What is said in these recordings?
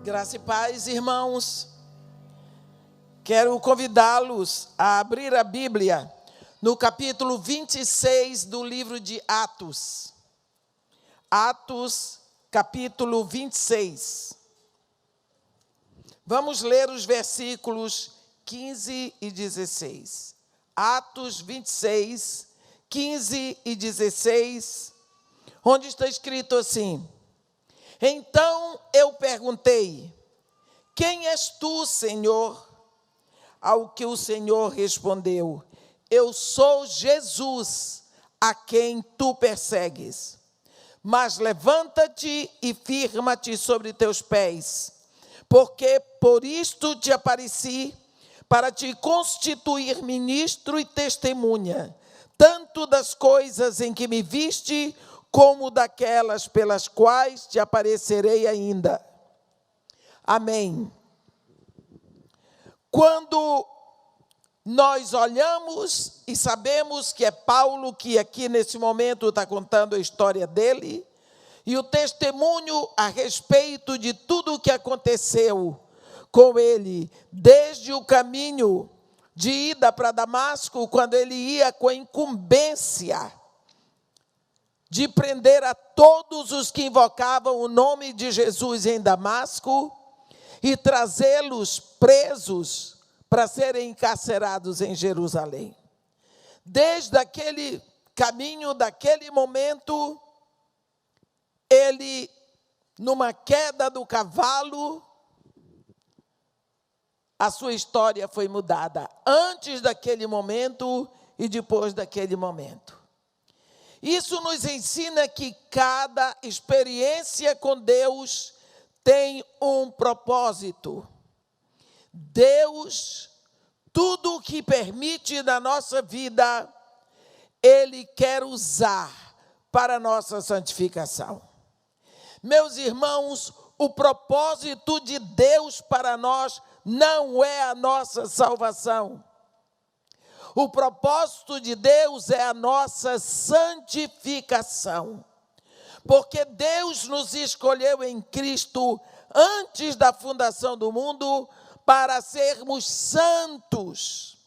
Graça e paz, irmãos. Quero convidá-los a abrir a Bíblia no capítulo 26 do livro de Atos. Atos, capítulo 26. Vamos ler os versículos 15 e 16. Atos 26, 15 e 16, onde está escrito assim: Então eu perguntei: Quem és tu, Senhor? Ao que o Senhor respondeu: Eu sou Jesus, a quem tu persegues. Mas levanta-te e firma-te sobre teus pés, porque por isto te apareci, para te constituir ministro e testemunha, tanto das coisas em que me viste, como daquelas pelas quais te aparecerei ainda. Amém. Quando nós olhamos e sabemos que é Paulo que aqui nesse momento está contando a história dele, e o testemunho a respeito de tudo o que aconteceu com ele, desde o caminho de ida para Damasco, quando ele ia com a incumbência de prender a todos os que invocavam o nome de Jesus em Damasco e trazê-los presos para serem encarcerados em Jerusalém. Desde aquele caminho, daquele momento, ele, numa queda do cavalo, a sua história foi mudada, antes daquele momento e depois daquele momento. Isso nos ensina que cada experiência com Deus tem um propósito. Deus, tudo o que permite na nossa vida, Ele quer usar para a nossa santificação. Meus irmãos, o propósito de Deus para nós não é a nossa salvação. O propósito de Deus é a nossa santificação. Porque Deus nos escolheu em Cristo antes da fundação do mundo para sermos santos.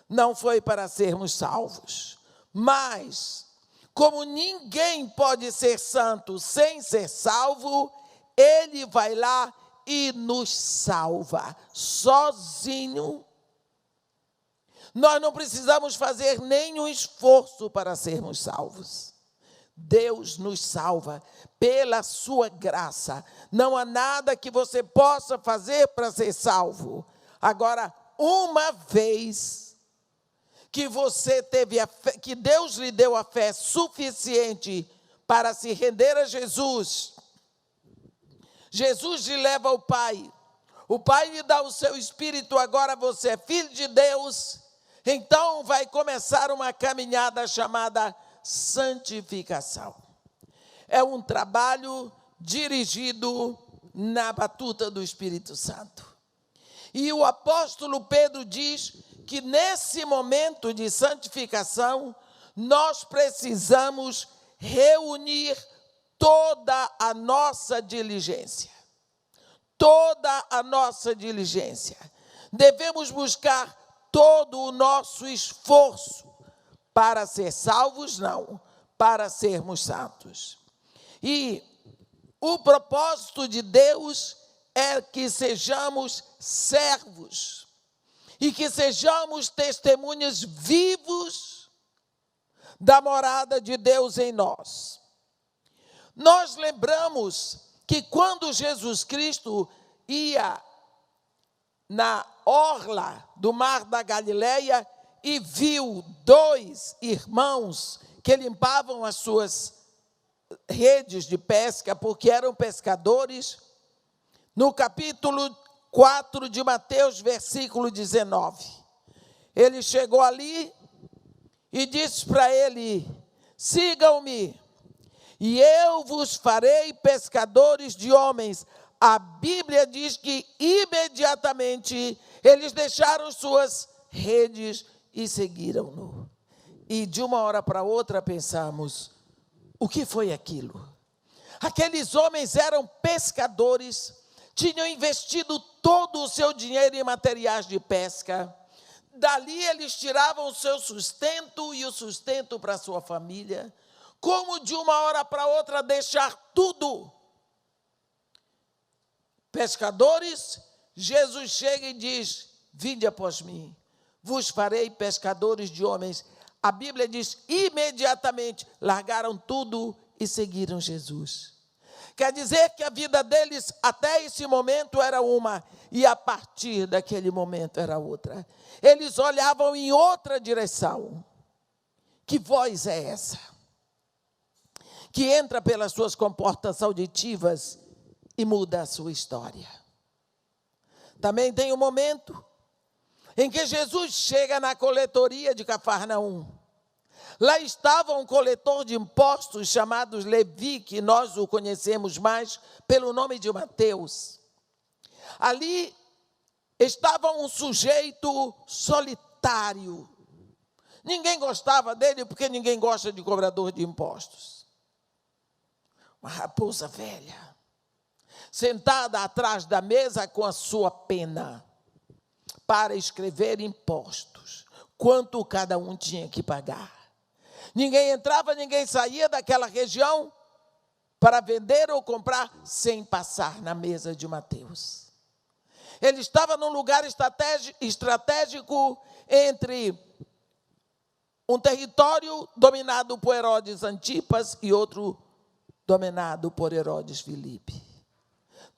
Não foi para sermos salvos. Mas, como ninguém pode ser santo sem ser salvo, Ele vai lá e nos salva sozinho. Nós não precisamos fazer nenhum esforço para sermos salvos. Deus nos salva pela sua graça. Não há nada que você possa fazer para ser salvo. Agora, uma vez que você teve a fé, que Deus lhe deu a fé suficiente para se render a Jesus, Jesus lhe leva ao Pai. O Pai lhe dá o seu Espírito, agora você é filho de Deus. Então vai começar uma caminhada chamada santificação. É um trabalho dirigido na batuta do Espírito Santo. E o apóstolo Pedro diz que nesse momento de santificação, nós precisamos reunir toda a nossa diligência. Toda a nossa diligência. Devemos buscar todo o nosso esforço para ser salvos, não, para sermos santos. E o propósito de Deus é que sejamos servos e que sejamos testemunhas vivos da morada de Deus em nós. Nós lembramos que quando Jesus Cristo ia na orla do mar da Galileia e viu dois irmãos que limpavam as suas redes de pesca, porque eram pescadores, no capítulo 4 de Mateus, versículo 19. Ele chegou ali e disse para ele: sigam-me, e eu vos farei pescadores de homens. A Bíblia diz que imediatamente eles deixaram suas redes e seguiram-no. E de uma hora para outra pensamos: o que foi aquilo? Aqueles homens eram pescadores, tinham investido todo o seu dinheiro em materiais de pesca. Dali eles tiravam o seu sustento e o sustento para a sua família. Como de uma hora para outra deixar tudo? Pescadores, Jesus chega e diz: vinde após mim, vos farei pescadores de homens. A Bíblia diz, imediatamente largaram tudo e seguiram Jesus. Quer dizer que a vida deles até esse momento era uma, e a partir daquele momento era outra. Eles olhavam em outra direção. Que voz é essa? Que entra pelas suas comportas auditivas e muda a sua história. Também tem um momento em que Jesus chega na coletoria de Cafarnaum. Lá estava um coletor de impostos chamado Levi, que nós o conhecemos mais pelo nome de Mateus. Ali estava um sujeito solitário. Ninguém gostava dele, porque ninguém gosta de cobrador de impostos. Uma raposa velha, sentada atrás da mesa com a sua pena, para escrever impostos, quanto cada um tinha que pagar. Ninguém entrava, ninguém saía daquela região para vender ou comprar sem passar na mesa de Mateus. Ele estava num lugar estratégico entre um território dominado por Herodes Antipas e outro dominado por Herodes Filipe.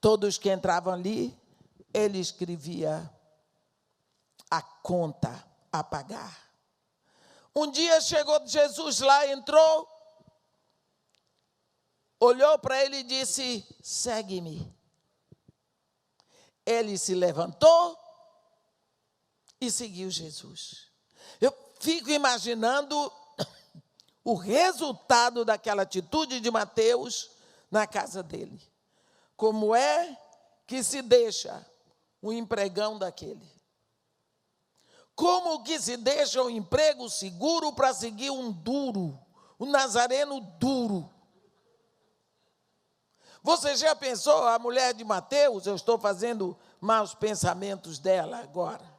Todos que entravam ali, ele escrevia a conta a pagar. Um dia chegou Jesus lá, entrou, olhou para ele e disse: segue-me. Ele se levantou e seguiu Jesus. Eu fico imaginando o resultado daquela atitude de Mateus na casa dele. Como é que se deixa um empregão daquele? Como que se deixa um emprego seguro para seguir um duro, um nazareno duro? Você já pensou, a mulher de Mateus, eu estou fazendo maus pensamentos dela agora.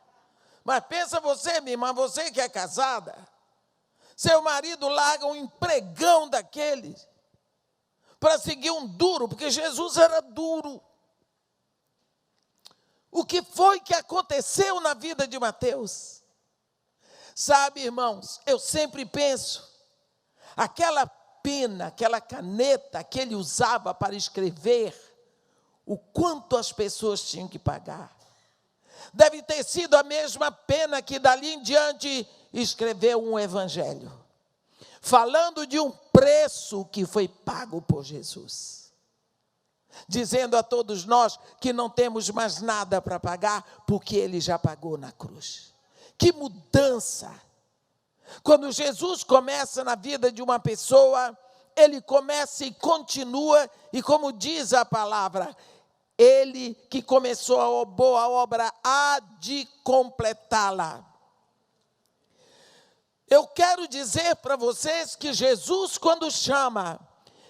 Mas pensa você, minha irmã, você que é casada, seu marido larga um empregão daquele para seguir um duro, porque Jesus era duro. O que foi que aconteceu na vida de Mateus? Sabe, irmãos, eu sempre penso, aquela pena, aquela caneta que ele usava para escrever, o quanto as pessoas tinham que pagar. Deve ter sido a mesma pena que dali em diante escreveu um evangelho, falando de um preço que foi pago por Jesus. Dizendo a todos nós que não temos mais nada para pagar, porque ele já pagou na cruz. Que mudança! Quando Jesus começa na vida de uma pessoa, ele começa e continua, e como diz a palavra, ele que começou a boa obra há de completá-la. Eu quero dizer para vocês que Jesus, quando chama,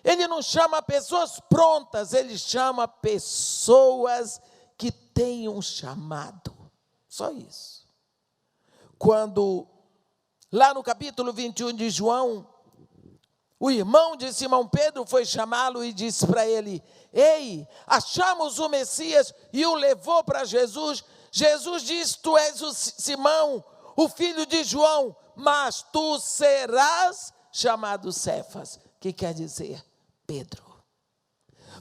ele não chama pessoas prontas, ele chama pessoas que têm um chamado. Só isso. Quando, lá no capítulo 21 de João, o irmão de Simão Pedro foi chamá-lo e disse para ele: ei, achamos o Messias, e o levou para Jesus. Jesus disse: tu és o Simão, o filho de João, mas tu serás chamado Cefas, que quer dizer Pedro.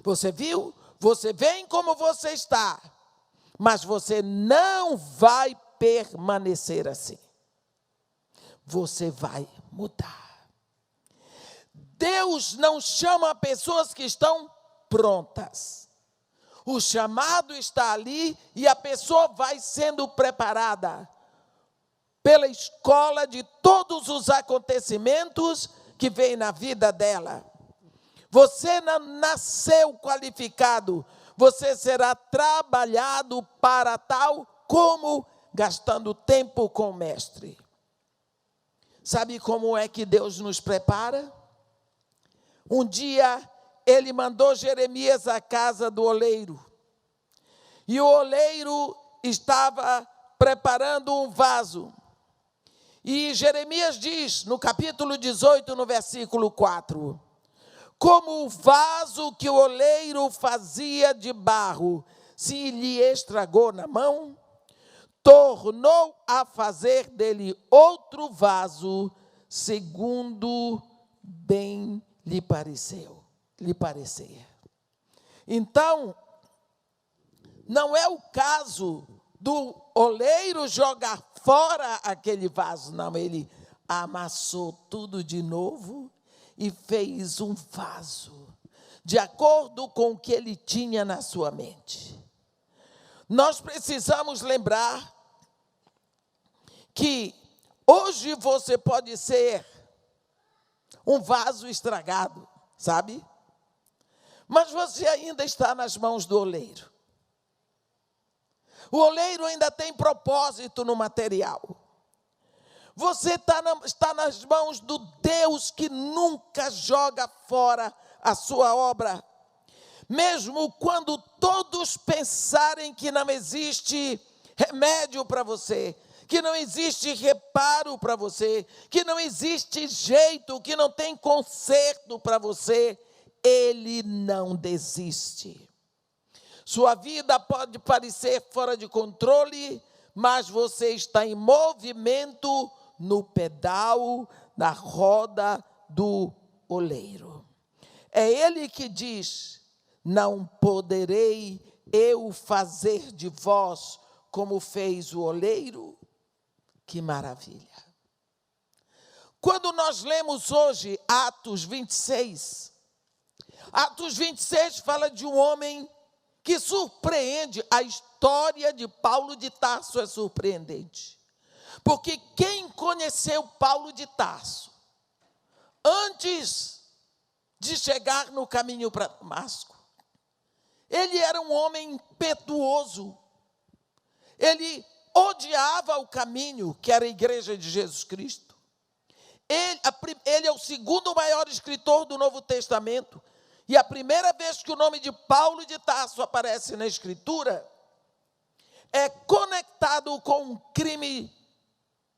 Você viu? Você vem como você está, mas você não vai permanecer assim. Você vai mudar. Deus não chama pessoas que estão prontas. O chamado está ali e a pessoa vai sendo preparada pela escola de todos os acontecimentos que vem na vida dela. Você não nasceu qualificado, você será trabalhado para tal, como gastando tempo com o mestre. Sabe como é que Deus nos prepara? Um dia, ele mandou Jeremias à casa do oleiro. e o oleiro estava preparando um vaso. E Jeremias diz, no capítulo 18, no versículo 4, como o vaso que o oleiro fazia de barro se lhe estragou na mão, tornou a fazer dele outro vaso, segundo bem lhe parecer. Então, não é o caso do oleiro jogar fora aquele vaso, não, ele amassou tudo de novo e fez um vaso, de acordo com o que ele tinha na sua mente. Nós precisamos lembrar que hoje você pode ser um vaso estragado, sabe? Mas você ainda está nas mãos do oleiro. O oleiro ainda tem propósito no material. Você está nas mãos do Deus que nunca joga fora a sua obra. Mesmo quando todos pensarem que não existe remédio para você, que não existe reparo para você, que não existe jeito, que não tem conserto para você, Ele não desiste. Sua vida pode parecer fora de controle, mas você está em movimento no pedal, na roda do oleiro. É Ele que diz, não poderei eu fazer de vós como fez o oleiro? Que maravilha! Quando nós lemos hoje Atos 26, Atos 26 fala de um homem que surpreende. A história de Paulo de Tarso é surpreendente. Porque quem conheceu Paulo de Tarso, antes de chegar no caminho para Damasco, ele era um homem impetuoso. Ele odiava o caminho, que era a igreja de Jesus Cristo. Ele é o segundo maior escritor do Novo Testamento. E a primeira vez que o nome de Paulo de Tarso aparece na Escritura, é conectado com um crime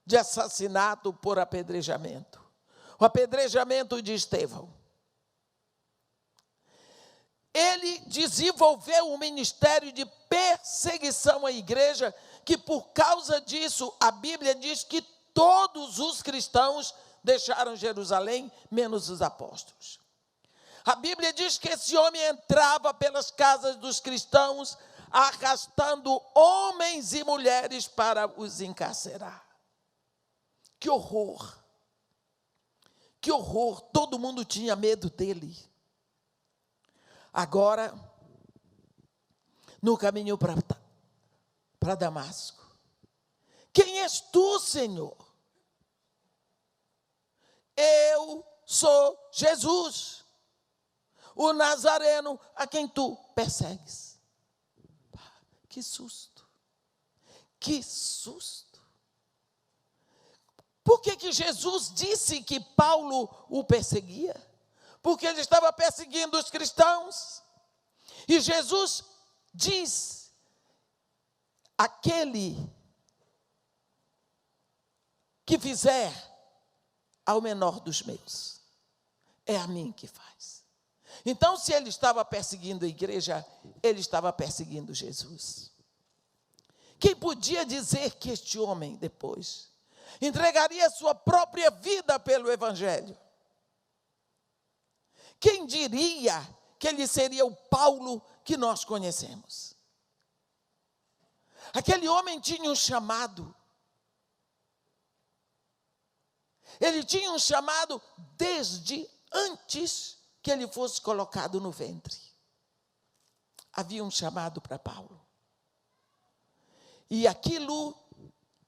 de assassinato por apedrejamento. O apedrejamento de Estevão. Ele desenvolveu um ministério de perseguição à igreja, que por causa disso, a Bíblia diz que todos os cristãos deixaram Jerusalém, menos os apóstolos. A Bíblia diz que esse homem entrava pelas casas dos cristãos, arrastando homens e mulheres para os encarcerar. Que horror! Que horror! Todo mundo tinha medo dele. Agora, no caminho para Damasco. Quem és tu, Senhor? Eu sou Jesus, o Nazareno a quem tu persegues. Que susto! Que susto! Por que Jesus disse que Paulo o perseguia? Porque ele estava perseguindo os cristãos. E Jesus diz, aquele que fizer ao menor dos meus, é a mim que faz. Então, se ele estava perseguindo a igreja, ele estava perseguindo Jesus. Quem podia dizer que este homem, depois, entregaria sua própria vida pelo Evangelho? Quem diria que ele seria o Paulo que nós conhecemos? Aquele homem tinha um chamado. Ele tinha um chamado desde antes que ele fosse colocado no ventre. Havia um chamado para Paulo. E aquilo,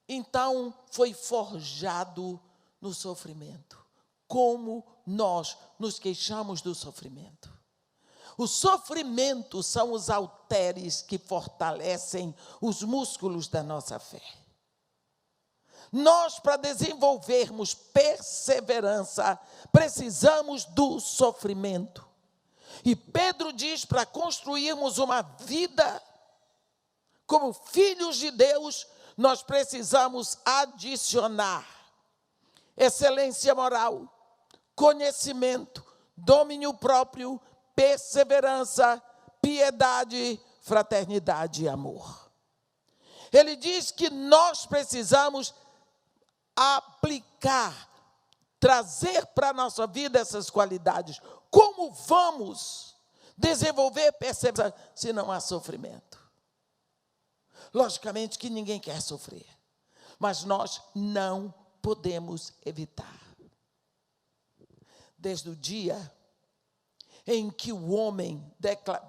então, foi forjado no sofrimento. Como nós nos queixamos do sofrimento. O sofrimento são os halteres que fortalecem os músculos da nossa fé. Nós, para desenvolvermos perseverança, precisamos do sofrimento. E Pedro diz, para construirmos uma vida como filhos de Deus, nós precisamos adicionar excelência moral, conhecimento, domínio próprio, perseverança, piedade, fraternidade e amor. Ele diz que nós precisamos aplicar, trazer para a nossa vida essas qualidades. Como vamos desenvolver perseverança se não há sofrimento? Logicamente que ninguém quer sofrer, mas nós não podemos evitar. Desde o dia em que o homem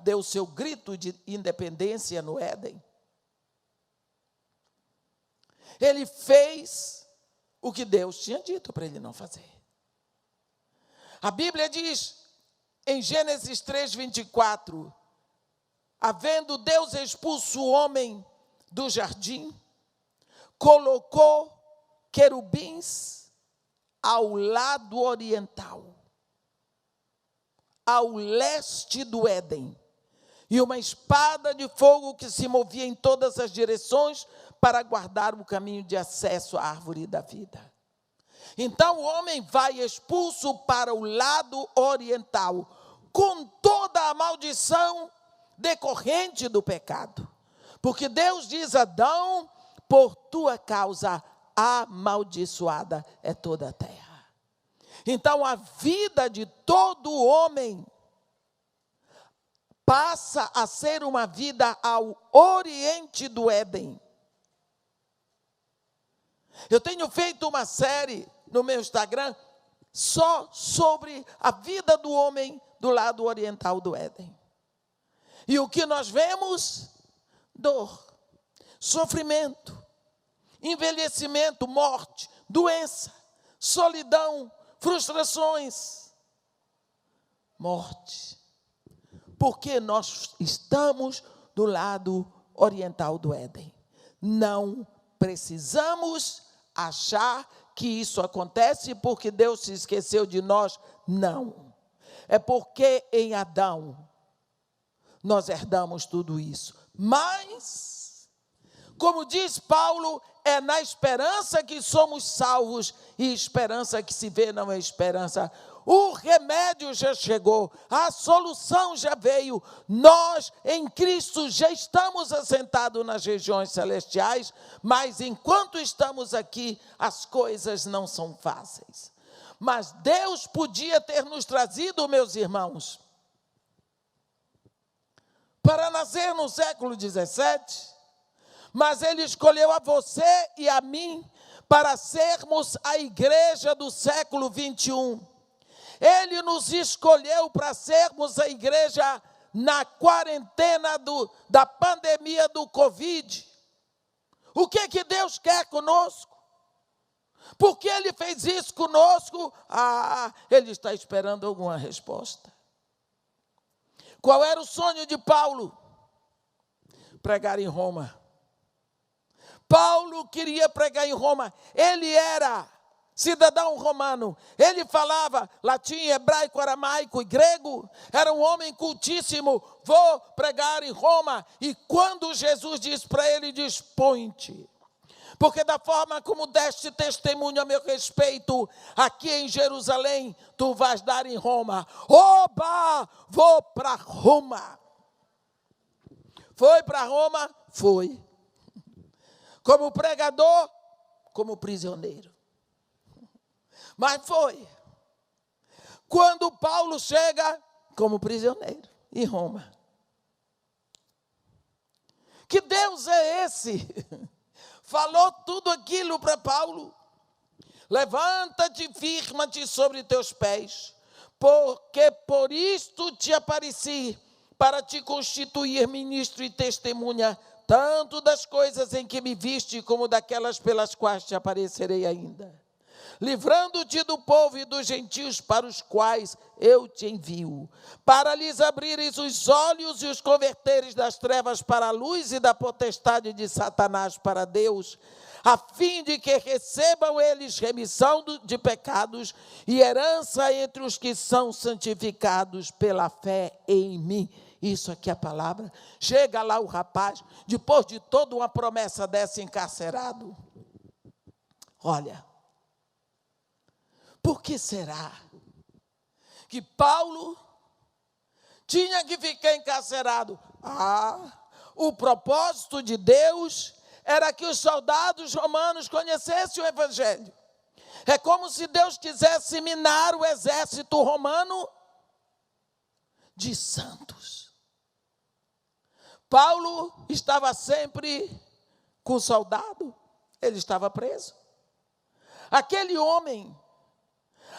deu seu grito de independência no Éden, ele fez o que Deus tinha dito para ele não fazer. A Bíblia diz, em Gênesis 3:24, havendo Deus expulso o homem do jardim, colocou querubins ao lado oriental, ao leste do Éden, e uma espada de fogo que se movia em todas as direções para guardar o caminho de acesso à árvore da vida. Então o homem vai expulso para o lado oriental, com toda a maldição decorrente do pecado. Porque Deus diz a Adão, por tua causa amaldiçoada é toda a terra. Então a vida de todo homem passa a ser uma vida ao oriente do Éden. Eu tenho feito uma série no meu Instagram só sobre a vida do homem do lado oriental do Éden. E o que nós vemos? Dor, sofrimento, envelhecimento, morte, doença, solidão, frustrações, morte. Porque nós estamos do lado oriental do Éden. Não precisamos achar que isso acontece porque Deus se esqueceu de nós. Não. É porque em Adão nós herdamos tudo isso. Mas, como diz Paulo, é na esperança que somos salvos, e esperança que se vê não é esperança. O remédio já chegou, a solução já veio. Nós, em Cristo, já estamos assentados nas regiões celestiais, mas enquanto estamos aqui, as coisas não são fáceis. Mas Deus podia ter nos trazido, meus irmãos, para nascer no século 17, mas Ele escolheu a você e a mim para sermos a igreja do século 21. Ele nos escolheu para sermos a igreja na quarentena da pandemia do Covid. O que Deus quer conosco? Por que Ele fez isso conosco? Ele está esperando alguma resposta. Qual era o sonho de Paulo? Pregar em Roma. Paulo queria pregar em Roma. Ele era cidadão romano. Ele falava latim, hebraico, aramaico e grego. Era um homem cultíssimo. Vou pregar em Roma. E quando Jesus diz para ele, dispõe-te. Porque da forma como deste testemunho a meu respeito, aqui em Jerusalém, tu vais dar em Roma. Oba! Vou para Roma. Foi para Roma? Foi. Como pregador, como prisioneiro. Mas foi. Quando Paulo chega como prisioneiro em Roma. Que Deus é esse? Falou tudo aquilo para Paulo. Levanta-te, firma-te sobre teus pés, porque por isto te apareci, para te constituir ministro e testemunha, tanto das coisas em que me viste, como daquelas pelas quais te aparecerei ainda. Livrando-te do povo e dos gentios para os quais eu te envio, para lhes abrires os olhos e os converteres das trevas para a luz e da potestade de Satanás para Deus, a fim de que recebam eles remissão de pecados e herança entre os que são santificados pela fé em mim. Isso aqui é a palavra. Chega lá o rapaz, depois de toda uma promessa dessa, encarcerado? Olha, por que será que Paulo tinha que ficar encarcerado? O propósito de Deus era que os soldados romanos conhecessem o Evangelho. É como se Deus quisesse minar o exército romano de santos. Paulo estava sempre com o soldado, ele estava preso. Aquele homem,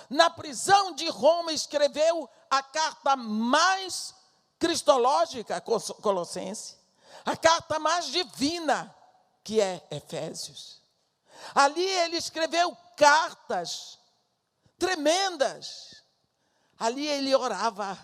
na prisão de Roma, escreveu a carta mais cristológica, Colossenses, a carta mais divina, que é Efésios. Ali ele escreveu cartas tremendas. Ali ele orava.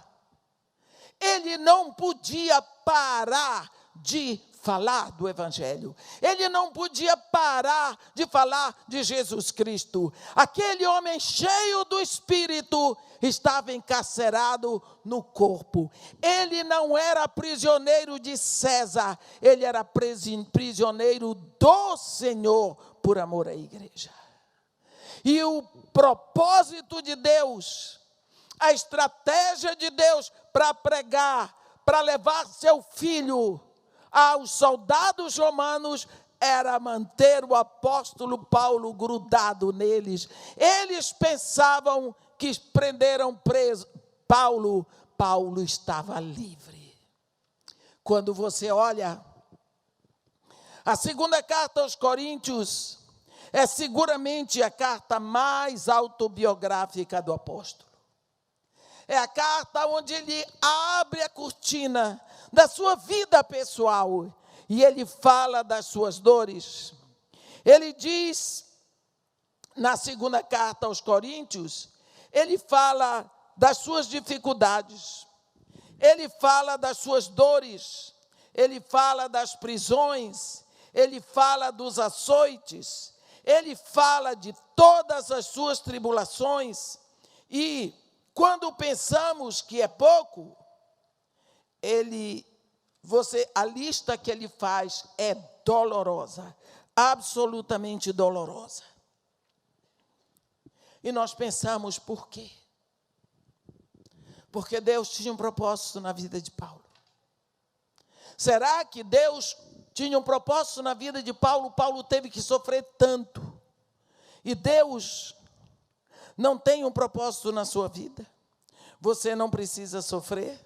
Ele não podia parar de falar do Evangelho. Ele não podia parar de falar de Jesus Cristo. Aquele homem cheio do Espírito estava encarcerado no corpo. Ele não era prisioneiro de César, ele era prisioneiro do Senhor por amor à igreja. E o propósito de Deus, a estratégia de Deus para pregar, para levar seu filho aos soldados romanos, era manter o apóstolo Paulo grudado neles. Eles pensavam que prenderam preso Paulo. Paulo estava livre. Quando você olha, a segunda carta aos Coríntios é seguramente a carta mais autobiográfica do apóstolo. É a carta onde ele abre a cortina da sua vida pessoal e ele fala das suas dores. Ele diz, na segunda carta aos Coríntios, ele fala das suas dificuldades, ele fala das suas dores, ele fala das prisões, ele fala dos açoites, ele fala de todas as suas tribulações. E quando pensamos que é pouco, a lista que ele faz é dolorosa, absolutamente dolorosa. E nós pensamos, por quê? Porque Deus tinha um propósito na vida de Paulo. Será que Deus tinha um propósito na vida de Paulo? Paulo teve que sofrer tanto. E Deus não tem um propósito na sua vida? Você não precisa sofrer?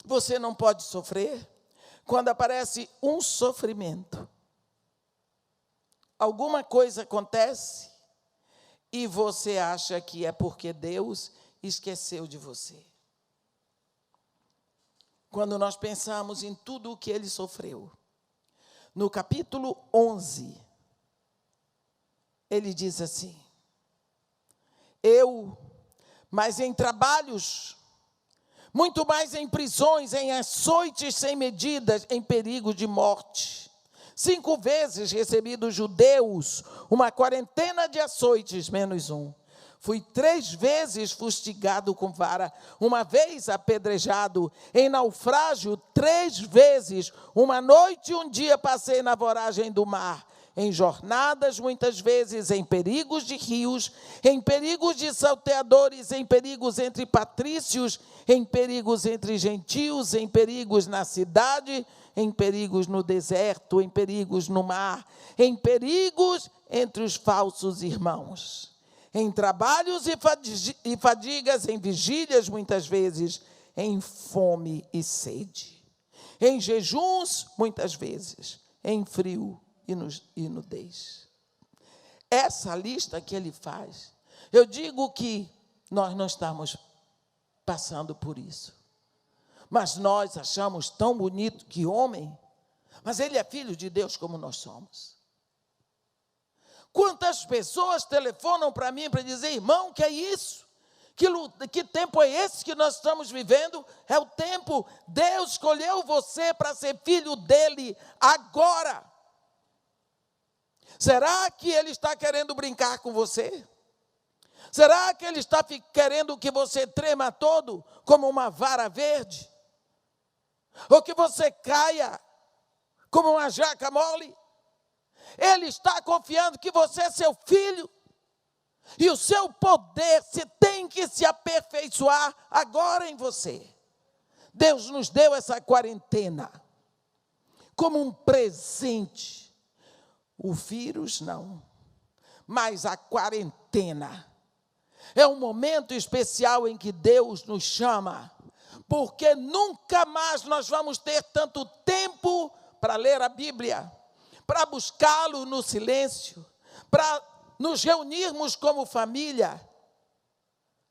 Você não pode sofrer? Quando aparece um sofrimento, alguma coisa acontece e você acha que é porque Deus esqueceu de você. Quando nós pensamos em tudo o que ele sofreu, no capítulo 11, ele diz assim: mas em trabalhos, muito mais em prisões, em açoites sem medidas, em perigo de morte. 5 vezes recebi dos judeus uma quarentena de açoites, menos um. Fui 3 vezes fustigado com vara, 1 vez apedrejado, em naufrágio 3 vezes, 1 noite e 1 dia passei na voragem do mar, em jornadas muitas vezes, em perigos de rios, em perigos de salteadores, em perigos entre patrícios, em perigos entre gentios, em perigos na cidade, em perigos no deserto, em perigos no mar, em perigos entre os falsos irmãos, em trabalhos e fadigas, em vigílias muitas vezes, em fome e sede, em jejuns muitas vezes, em frio e nudez. Essa lista que ele faz, eu digo que nós não estamos passando por isso, mas nós achamos tão bonito que homem, mas ele é filho de Deus como nós somos. Quantas pessoas telefonam para mim para dizer: irmão, que é isso? Que tempo é esse que nós estamos vivendo? É o tempo, Deus escolheu você para ser filho dele agora. Será que ele está querendo brincar com você? Será que ele está querendo que você trema todo como uma vara verde? ou que você caia como uma jaca mole. Ele está confiando que você é seu filho. E o seu poder tem que se aperfeiçoar agora em você. Deus nos deu essa quarentena como um presente. O vírus não, mas a quarentena é um momento especial em que Deus nos chama, porque nunca mais nós vamos ter tanto tempo para ler a Bíblia, para buscá-lo no silêncio, para nos reunirmos como família,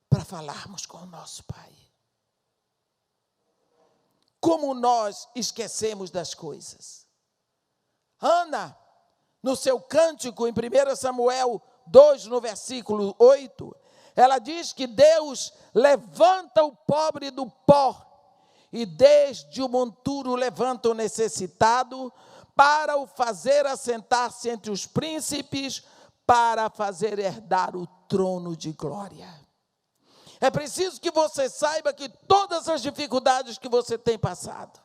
para falarmos com o nosso Pai. Como nós esquecemos das coisas. Ana, no seu cântico, em 1 Samuel 2, no versículo 8, ela diz que Deus levanta o pobre do pó e desde o monturo levanta o necessitado para o fazer assentar-se entre os príncipes, para fazer herdar o trono de glória. É preciso que você saiba que todas as dificuldades que você tem passado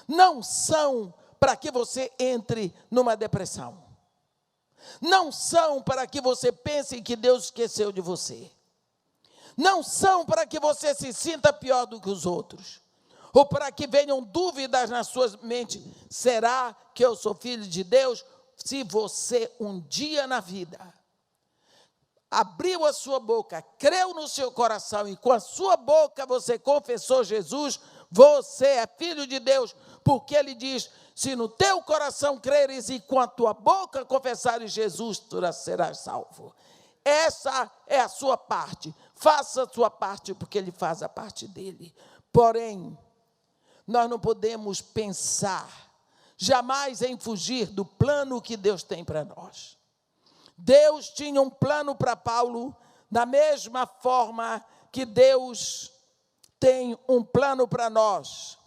não são para que você entre numa depressão. Não são para que você pense que Deus esqueceu de você. Não são para que você se sinta pior do que os outros. Ou para que venham dúvidas na sua mente. Será que eu sou filho de Deus? Se você um dia na vida abriu a sua boca, creu no seu coração e com a sua boca você confessou Jesus, você é filho de Deus, porque ele diz, se no teu coração creres e com a tua boca confessares Jesus, tu serás salvo. Essa é a sua parte, faça a sua parte, porque ele faz a parte dele. Porém, nós não podemos pensar jamais em fugir do plano que Deus tem para nós. Deus tinha um plano para Paulo, da mesma forma que Deus tem um plano para nós.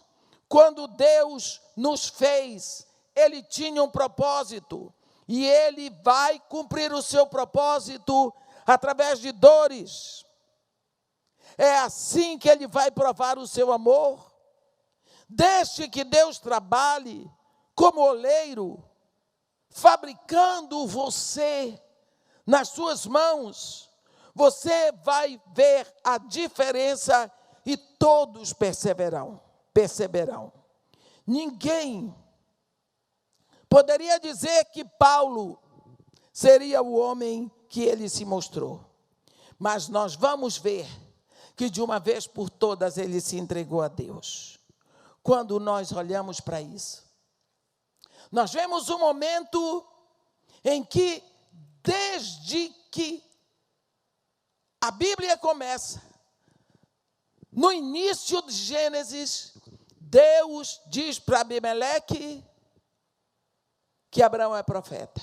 Quando Deus nos fez, Ele tinha um propósito, e Ele vai cumprir o seu propósito através de dores. É assim que Ele vai provar o seu amor. Deixe que Deus trabalhe como oleiro, fabricando você nas suas mãos. Você vai ver a diferença e todos perceberão. Ninguém poderia dizer que Paulo seria o homem que ele se mostrou. Mas nós vamos ver que de uma vez por todas ele se entregou a Deus. Quando nós olhamos para isso, nós vemos um momento em que, desde que a Bíblia começa, no início de Gênesis, Deus diz para Abimeleque que Abraão é profeta.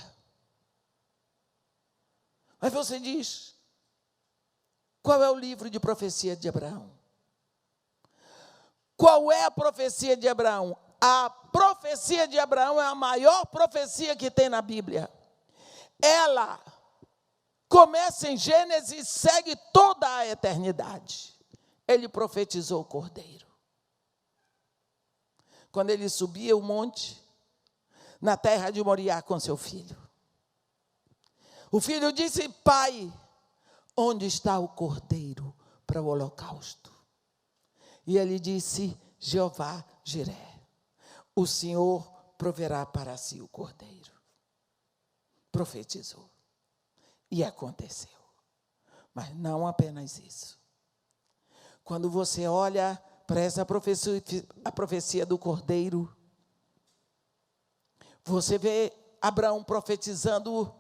Mas você diz, qual é o livro de profecia de Abraão? Qual é a profecia de Abraão? A profecia de Abraão é a maior profecia que tem na Bíblia. Ela começa em Gênesis e segue toda a eternidade. Ele profetizou o Cordeiro. Quando ele subia o monte, na terra de Moriá com seu filho. O filho disse, pai, onde está o Cordeiro para o holocausto? E ele disse, Jeová Jiré, o Senhor proverá para si o Cordeiro. Profetizou. E aconteceu. Mas não apenas isso. Quando você olha para essa profecia, a profecia do Cordeiro, você vê Abraão profetizando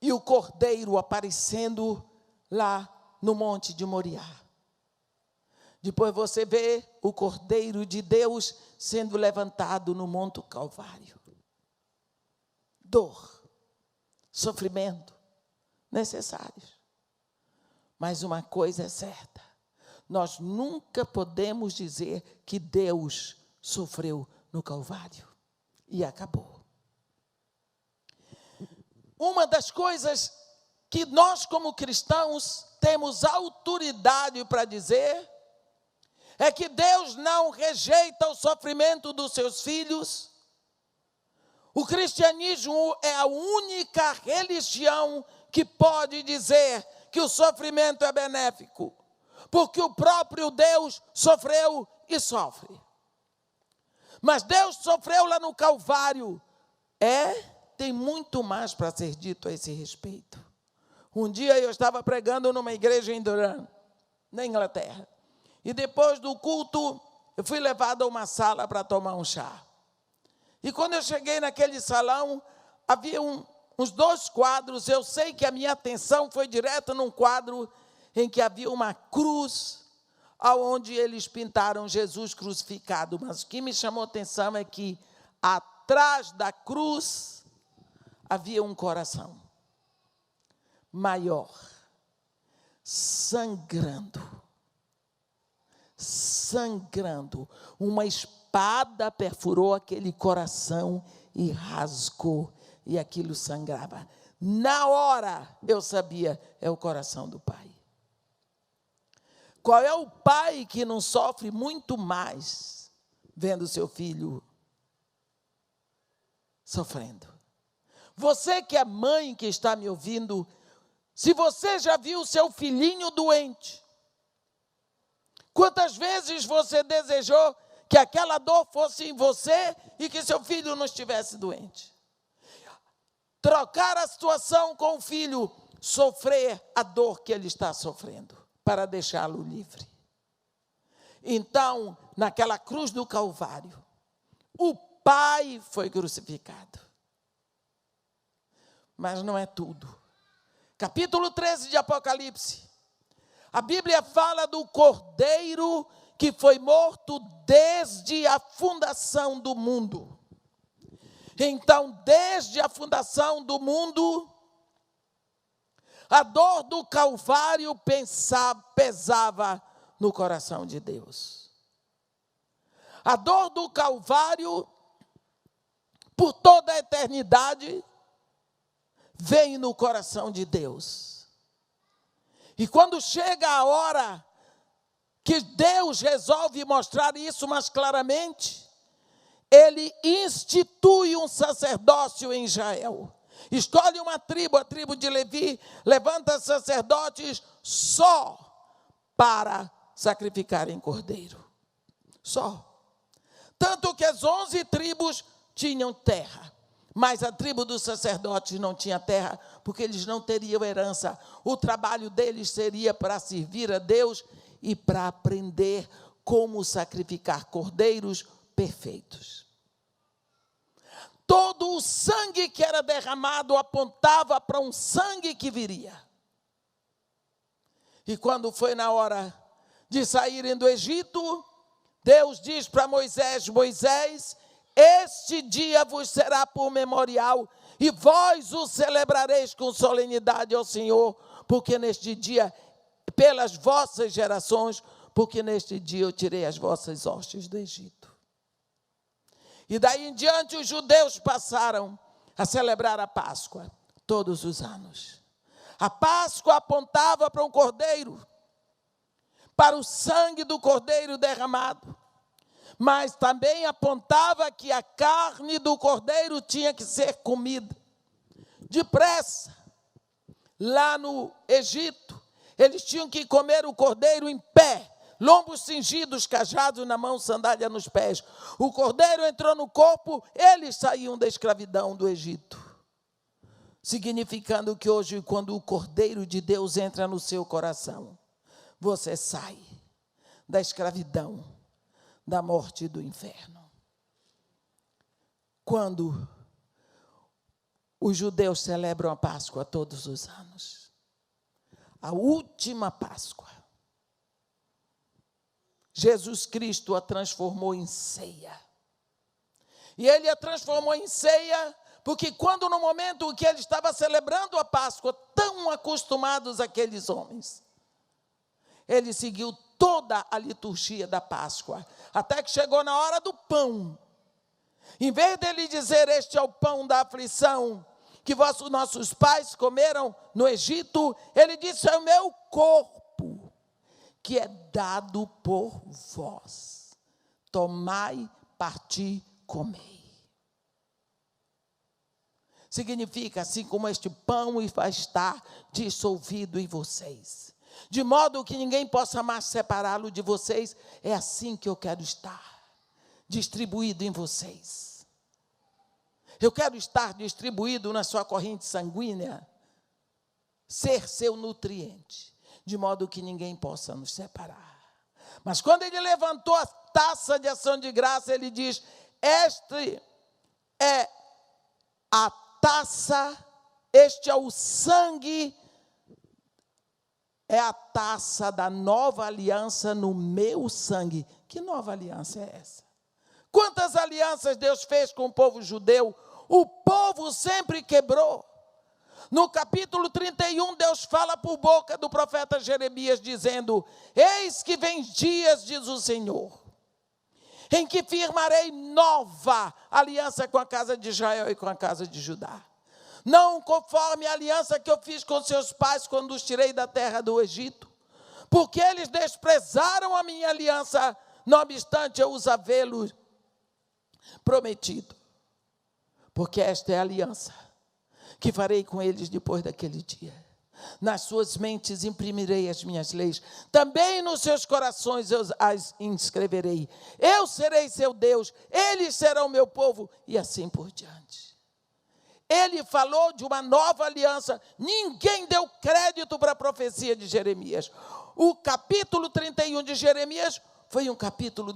e o Cordeiro aparecendo lá no monte de Moriá. Depois você vê o Cordeiro de Deus sendo levantado no Monte Calvário. Dor, sofrimento, necessários. Mas uma coisa é certa, nós nunca podemos dizer que Deus sofreu no Calvário. E acabou. Uma das coisas que nós como cristãos temos autoridade para dizer é que Deus não rejeita o sofrimento dos seus filhos. O cristianismo é a única religião que pode dizer que o sofrimento é benéfico, porque o próprio Deus sofreu e sofre. Mas Deus sofreu lá no Calvário. Tem muito mais para ser dito a esse respeito. Um dia eu estava pregando numa igreja em Durham, na Inglaterra. E depois do culto, eu fui levado a uma sala para tomar um chá. E quando eu cheguei naquele salão, havia uns 2 quadros. Eu sei que a minha atenção foi direta num quadro em que havia uma cruz, onde eles pintaram Jesus crucificado. Mas o que me chamou a atenção é que atrás da cruz havia um coração maior, sangrando. Uma espada perfurou aquele coração e rasgou, e aquilo sangrava. Na hora eu sabia, é o coração do Pai. Qual é o pai que não sofre muito mais vendo seu filho sofrendo? Você que é mãe, que está me ouvindo, se você já viu seu filhinho doente, quantas vezes você desejou que aquela dor fosse em você e que seu filho não estivesse doente? Trocar a situação com o filho, sofrer a dor que ele está sofrendo, para deixá-lo livre. Então, naquela cruz do Calvário, o Pai foi crucificado. Mas não é tudo. Capítulo 13 de Apocalipse. A Bíblia fala do Cordeiro que foi morto desde a fundação do mundo. Então, desde a fundação do mundo, a dor do Calvário pesava no coração de Deus. A dor do Calvário, por toda a eternidade, vem no coração de Deus. E quando chega a hora que Deus resolve mostrar isso mais claramente, Ele institui um sacerdócio em Israel. Escolhe uma tribo, a tribo de Levi, levanta sacerdotes só para sacrificarem cordeiro. Só. Tanto que as 11 tribos tinham terra, mas a tribo dos sacerdotes não tinha terra, porque eles não teriam herança. O trabalho deles seria para servir a Deus e para aprender como sacrificar cordeiros perfeitos. Todo o sangue que era derramado apontava para um sangue que viria. E quando foi na hora de saírem do Egito, Deus diz para Moisés: Moisés, este dia vos será por memorial, e vós o celebrareis com solenidade ao Senhor, porque neste dia, pelas vossas gerações, porque neste dia eu tirei as vossas hostes do Egito. E daí em diante os judeus passaram a celebrar a Páscoa todos os anos. A Páscoa apontava para um cordeiro, para o sangue do cordeiro derramado, mas também apontava que a carne do cordeiro tinha que ser comida depressa. Lá no Egito, eles tinham que comer o cordeiro em pé, lombos cingidos, cajado na mão, sandália nos pés. O cordeiro entrou no corpo, eles saíam da escravidão do Egito. Significando que hoje, quando o cordeiro de Deus entra no seu coração, você sai da escravidão, da morte e do inferno. Quando os judeus celebram a Páscoa todos os anos, a última Páscoa, Jesus Cristo a transformou em ceia. E Ele a transformou em ceia porque quando no momento que Ele estava celebrando a Páscoa, tão acostumados aqueles homens, Ele seguiu toda a liturgia da Páscoa, até que chegou na hora do pão. Em vez dele dizer: este é o pão da aflição que nossos pais comeram no Egito, ele disse: é o meu corpo, que é dado por vós. Tomai, parti, comei. Significa, assim como este pão vai estar dissolvido em vocês, de modo que ninguém possa mais separá-lo de vocês, é assim que eu quero estar, distribuído em vocês. Eu quero estar distribuído na sua corrente sanguínea, ser seu nutriente, de modo que ninguém possa nos separar. Mas quando ele levantou a taça de ação de graça, ele diz: este é a taça, este é o sangue, é a taça da nova aliança no meu sangue. Que nova aliança é essa? Quantas alianças Deus fez com o povo judeu? O povo sempre quebrou. No capítulo 31, Deus fala por boca do profeta Jeremias, dizendo: eis que vem dias, diz o Senhor, em que firmarei nova aliança com a casa de Israel e com a casa de Judá. Não conforme a aliança que eu fiz com seus pais quando os tirei da terra do Egito, porque eles desprezaram a minha aliança, não obstante eu os havê-los prometido. Porque esta é a aliança que farei com eles depois daquele dia. Nas suas mentes imprimirei as minhas leis, também nos seus corações eu as inscreverei. Eu serei seu Deus, eles serão meu povo, e assim por diante. Ele falou de uma nova aliança. Ninguém deu crédito para a profecia de Jeremias. O capítulo 31 de Jeremias foi um capítulo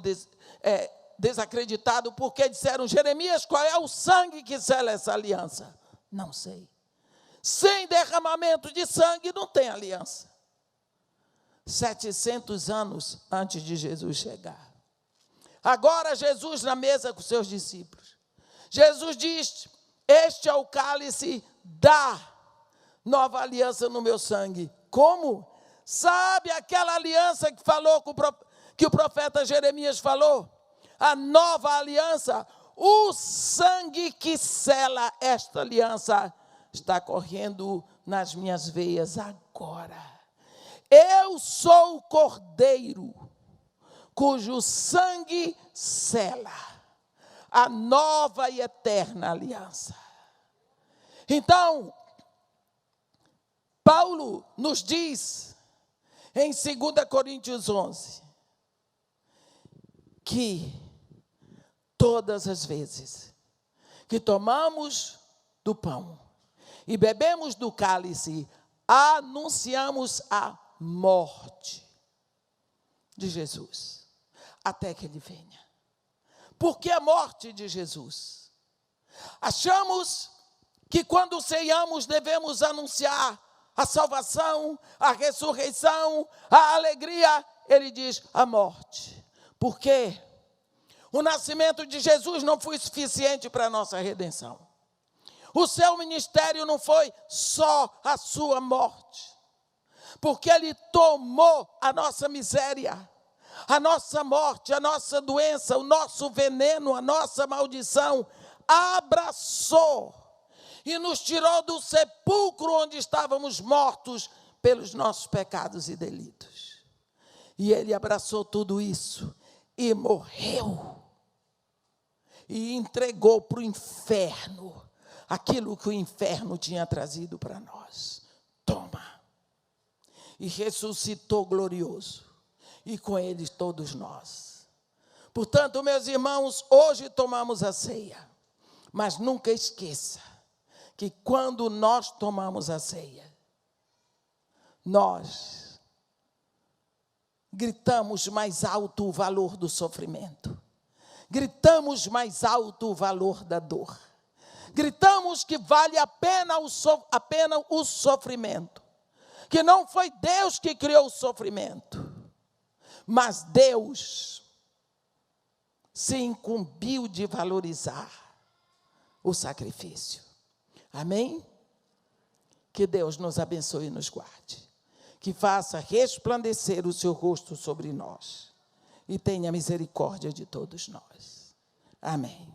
desacreditado, porque disseram: Jeremias, qual é o sangue que sela essa aliança? Não sei. Sem derramamento de sangue não tem aliança. 700 anos antes de Jesus chegar. Agora Jesus na mesa com seus discípulos. Jesus diz: este é o cálice da nova aliança no meu sangue. Como? Sabe aquela aliança que falou que o profeta Jeremias falou? A nova aliança, o sangue que sela esta aliança está correndo nas minhas veias agora. Eu sou o Cordeiro, cujo sangue sela a nova e eterna aliança. Então, Paulo nos diz em 2 Coríntios 11, que todas as vezes que tomamos do pão e bebemos do cálice, anunciamos a morte de Jesus, até que ele venha. Por que a morte de Jesus? Achamos que quando ceiamos devemos anunciar a salvação, a ressurreição, a alegria. Ele diz a morte. Por quê? O nascimento de Jesus não foi suficiente para a nossa redenção. O seu ministério não foi só a sua morte, porque ele tomou a nossa miséria, a nossa morte, a nossa doença, o nosso veneno, a nossa maldição, abraçou e nos tirou do sepulcro onde estávamos mortos pelos nossos pecados e delitos. E ele abraçou tudo isso e morreu. E entregou para o inferno aquilo que o inferno tinha trazido para nós. Toma. E ressuscitou glorioso. E com ele todos nós. Portanto, meus irmãos, hoje tomamos a ceia. Mas nunca esqueça que quando nós tomamos a ceia, nós gritamos mais alto o valor do sofrimento. Gritamos mais alto o valor da dor. Gritamos que vale a pena o sofrimento. Que não foi Deus que criou o sofrimento, mas Deus se incumbiu de valorizar o sacrifício. Amém? Que Deus nos abençoe e nos guarde. Que faça resplandecer o seu rosto sobre nós. E tenha misericórdia de todos nós. Amém.